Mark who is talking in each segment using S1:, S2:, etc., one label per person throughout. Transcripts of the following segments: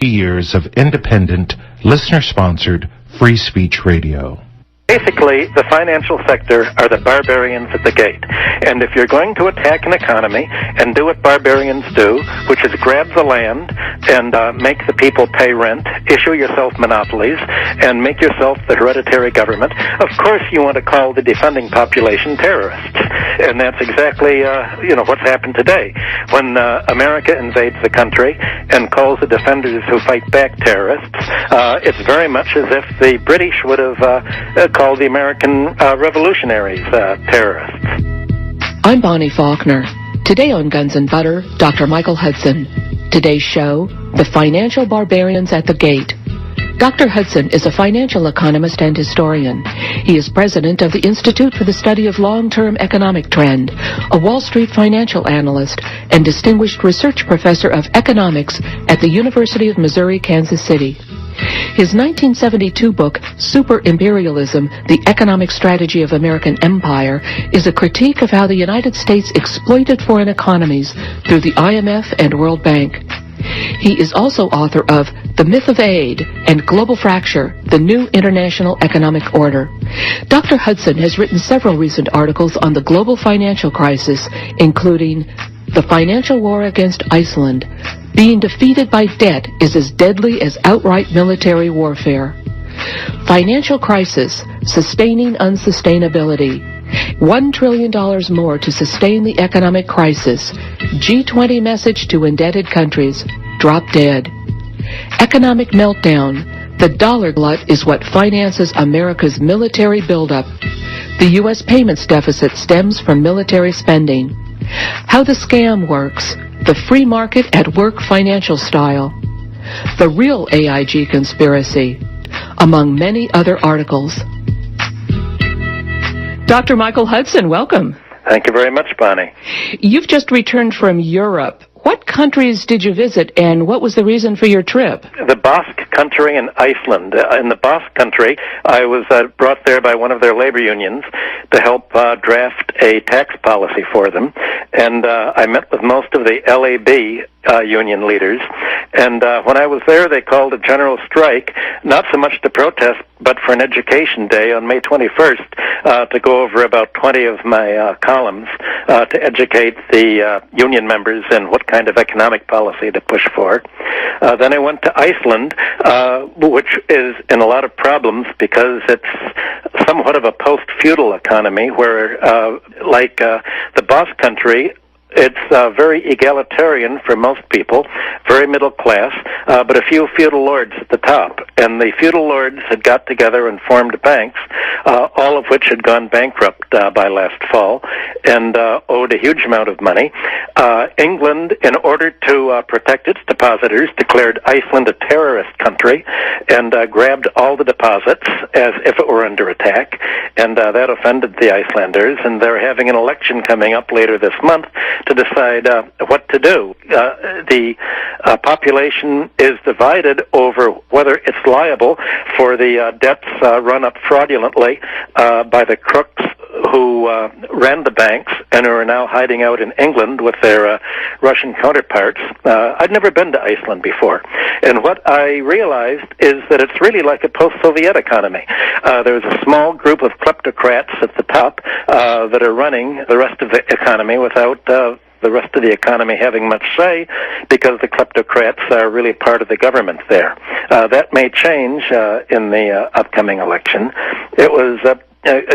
S1: years of independent, listener-sponsored, free speech radio.
S2: Basically, the financial sector are the barbarians at the gate. And if you're going to attack an economy and do what barbarians do, which is grab the land and make the people pay rent, issue yourself monopolies, and make yourself the hereditary government, of course you want to call the defending population terrorists. And that's exactly, what's happened today. When America invades the country and calls the defenders who fight back terrorists, it's very much as if the British would have called the American revolutionaries terrorists.
S3: I'm Bonnie Faulkner. Today on Guns and Butter, Dr. Michael Hudson. Today's show, The Financial Barbarians at the Gate. Dr. Hudson is a financial economist and historian. He is president of the Institute for the Study of Long-Term Economic Trend, a Wall Street financial analyst, and distinguished research professor of economics at the University of Missouri, Kansas City. His 1972 book, Super Imperialism, The Economic Strategy of American Empire, is a critique of how the United States exploited foreign economies through the IMF and World Bank. He is also author of The Myth of Aid and Global Fracture, The New International Economic Order. Dr. Hudson has written several recent articles on the global financial crisis, including The Financial War Against Iceland, Being Defeated by Debt is as Deadly as Outright Military Warfare, Financial Crisis, Sustaining Unsustainability, $1 trillion more to sustain the economic crisis, G20 message to indebted countries, drop dead, Economic Meltdown, the dollar glut is what finances America's military buildup, the U.S. payments deficit stems from military spending, how the scam works, the free market at work financial style, the real AIG conspiracy, among many other articles. Dr. Michael Hudson, welcome.
S2: Thank you very much, Bonnie.
S3: You've just returned from Europe. What countries did you visit, and what was the reason for your trip?
S2: The Basque Country and Iceland. In the Basque Country, I was brought there by one of their labor unions to help draft a tax policy for them. And I met with most of the LAB union leaders. And when I was there, they called a general strike, not so much to protest, but for an education day on May 21st to go over about 20 of my columns to educate the union members in what kind of economic policy to push for. Then I went to Iceland, which is in a lot of problems because it's somewhat of a post-feudal economy where, like the Basque Country, it's very egalitarian for most people, very middle class, but a few feudal lords at the top. And the feudal lords had got together and formed banks, all of which had gone bankrupt by last fall and owed a huge amount of money. England, in order to protect its depositors, declared Iceland a terrorist country and grabbed all the deposits as if it were under attack. And that offended the Icelanders, and they're having an election coming up later this month to decide what to do. The population is divided over whether it's liable for the debts run up fraudulently by the crooks who ran the banks and who are now hiding out in England with their Russian counterparts. I'd never been to Iceland before. And what I realized is that it's really like a post-Soviet economy. There's a small group of kleptocrats at the top that are running the rest of the economy without the rest of the economy having much say, because the kleptocrats are really part of the government there. That may change in the upcoming election. It was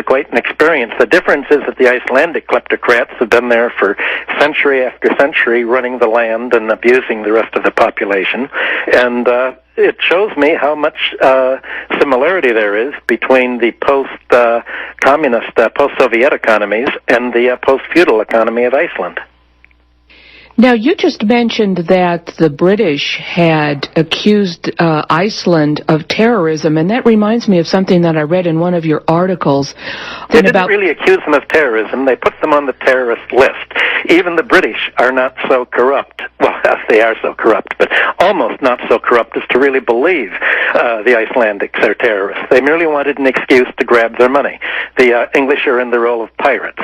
S2: quite an experience. The difference is that the Icelandic kleptocrats have been there for century after century, running the land and abusing the rest of the population. And it shows me how much similarity there is between the post-communist, post-Soviet economies and the post-feudal economy of Iceland.
S3: Now, you just mentioned that the British had accused Iceland of terrorism, and that reminds me of something that I read in one of your articles.
S2: They didn't really accuse them of terrorism. They put them on the terrorist list. Even the British are not so corrupt. Well, they are so corrupt, but almost not so corrupt as to really believe the Icelandics are terrorists. They merely wanted an excuse to grab their money. The English are in the role of pirates.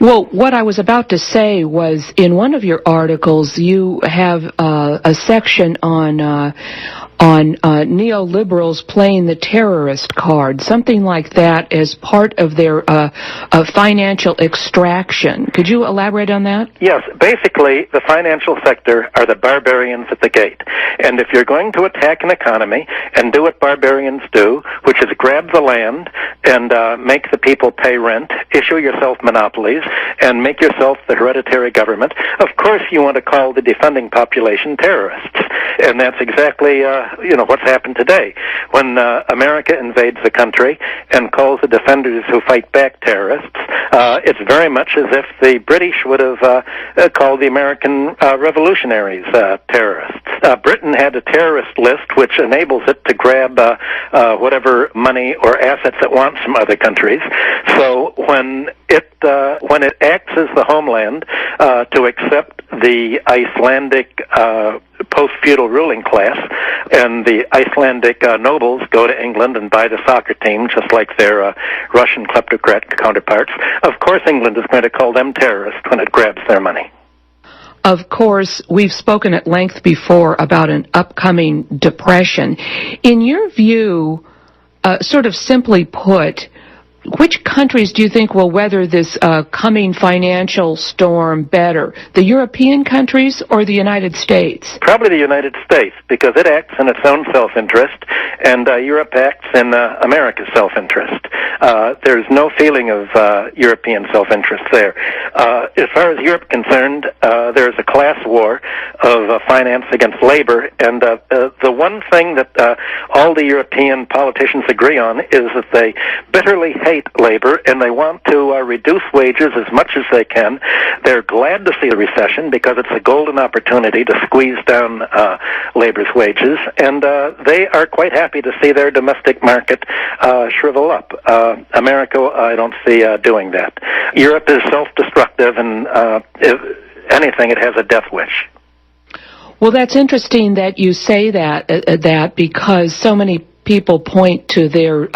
S3: Well, what I was about to say was, in one of your articles, you have a section on neoliberals playing the terrorist card, something like that, as part of their financial extraction. Could you elaborate on that?
S2: Yes, basically, the financial sector are the barbarians at the gate. And if you're going to attack an economy and do what barbarians do, which is grab the land and make the people pay rent, issue yourself monopolies, and make yourself the hereditary government, of course you want to call the defending population terrorists. And that's exactly what's happened today. When America invades a country and calls the defenders who fight back terrorists, it's very much as if the British would have called the American revolutionaries terrorists. Britain had a terrorist list which enables it to grab whatever money or assets it wants from other countries. So when it acts as the homeland to accept the Icelandic post-feudal ruling class, and the Icelandic nobles go to England and buy the soccer team just like their Russian kleptocrat counterparts, of course England is going to call them terrorists when it grabs their money.
S3: Of course, we've spoken at length before about an upcoming depression. In your view, sort of simply put, which countries do you think will weather this coming financial storm better, the European countries or the United States?
S2: Probably the United States, because it acts in its own self-interest, and Europe acts in America's self-interest. There's no feeling of European self-interest there. As far as Europe is concerned, there's a class war of finance against labor, and the one thing that all the European politicians agree on is that they bitterly hate labor, and they want to reduce wages as much as they can. They're glad to see the recession because it's a golden opportunity to squeeze down labor's wages, and they are quite happy to see their domestic market shrivel up. America, I don't see doing that. Europe is self-destructive, and if anything, it has a death wish.
S3: Well, that's interesting that you say that because so many people point to their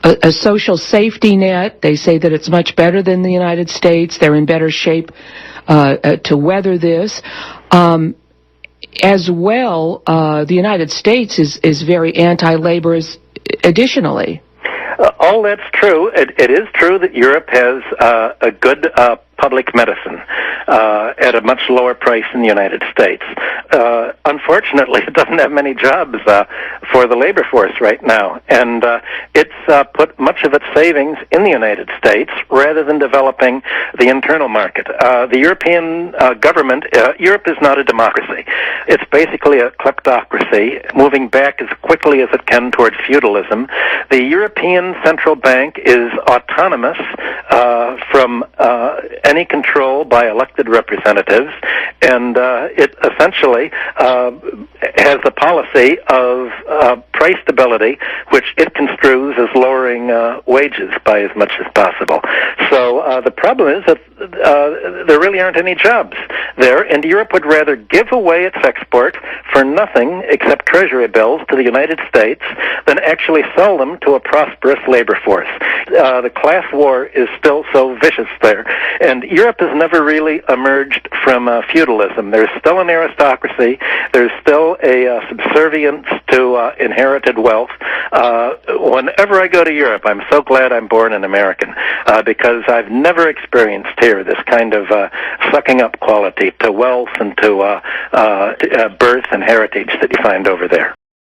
S3: a social safety net. They say that it's much better than the United States. They're in better shape to weather this. As well, the United States is very anti-labor additionally.
S2: All that's true. It is true that Europe has a good public medicine at a much lower price than the United States. Unfortunately, it doesn't have many jobs for the labor force right now, and it's put much of its savings in the United States rather than developing the internal market. The European government, Europe is not a democracy. It's basically a kleptocracy, moving back as quickly as it can towards feudalism. The European Central Bank is autonomous from any control by elected representatives, and it essentially has the policy of price stability, which it construes as lowering wages by as much as possible. So the problem is that there really aren't any jobs there, and Europe would rather give away its export for nothing except treasury bills to the United States than actually sell them to a prosperous labor force. The class war is still so vicious there, and Europe has never really emerged from feudalism. There's still an aristocracy. There's still a subservience to inherited wealth. Whenever I go to Europe, I'm so glad I'm born an American because I've never experienced here this kind of sucking up quality to wealth and to birth and heritage that you find over there.